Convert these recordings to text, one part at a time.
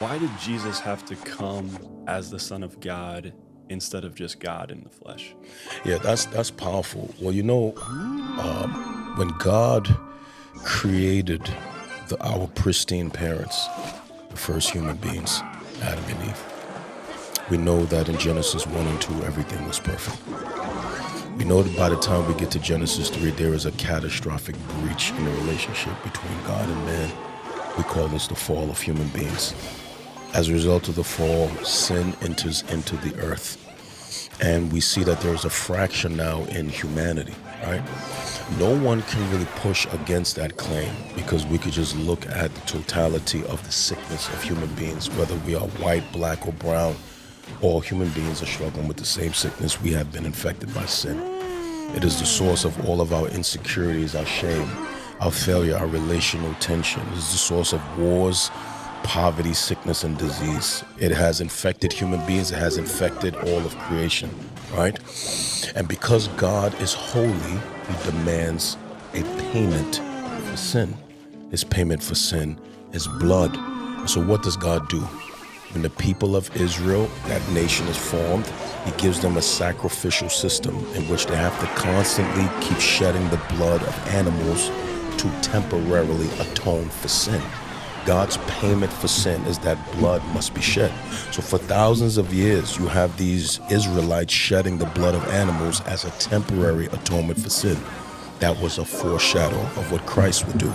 Why did Jesus have to come as the Son of God instead of just God in the flesh? Yeah, that's powerful. Well, when God created our pristine parents, the first human beings, Adam and Eve, we know that in Genesis 1 and 2, everything was perfect. We know that by the time we get to Genesis 3, there is a catastrophic breach in the relationship between God and man. We call this the fall of human beings. As a result of the fall, sin enters into the earth. And we see that there's a fracture now in humanity, right? No one can really push against that claim because we could just look at the totality of the sickness of human beings, whether we are white, black, or brown. All human beings are struggling with the same sickness. We have been infected by sin. It is the source of all of our insecurities, our shame, our failure, our relational tension. It is the source of wars, poverty, sickness, and disease. It has infected human beings. It has infected all of creation, right? And because God is holy, he demands a payment for sin. His payment for sin is blood. So what does God do? When the people of Israel, that nation is formed, he gives them a sacrificial system in which they have to constantly keep shedding the blood of animals to temporarily atone for sin. God's payment for sin is that blood must be shed. So for thousands of years, you have these Israelites shedding the blood of animals as a temporary atonement for sin. That was a foreshadow of what Christ would do.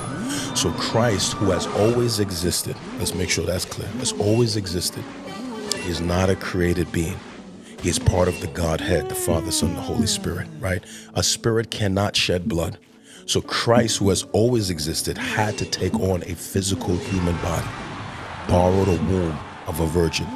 So Christ, who has always existed, let's make sure that's clear, has always existed. He is not a created being. He is part of the Godhead, the Father, Son, and the Holy Spirit, right? A spirit cannot shed blood. So Christ, who has always existed, had to take on a physical human body, borrowed a womb of a virgin.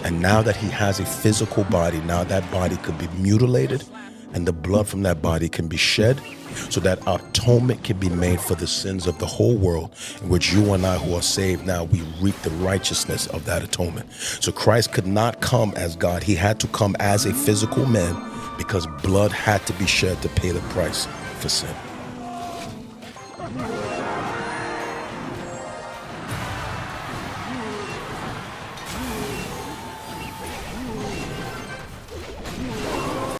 And now that he has a physical body, now that body could be mutilated and the blood from that body can be shed so that atonement can be made for the sins of the whole world, in which you and I who are saved now, we reap the righteousness of that atonement. So Christ could not come as God. He had to come as a physical man because blood had to be shed to pay the price for sin.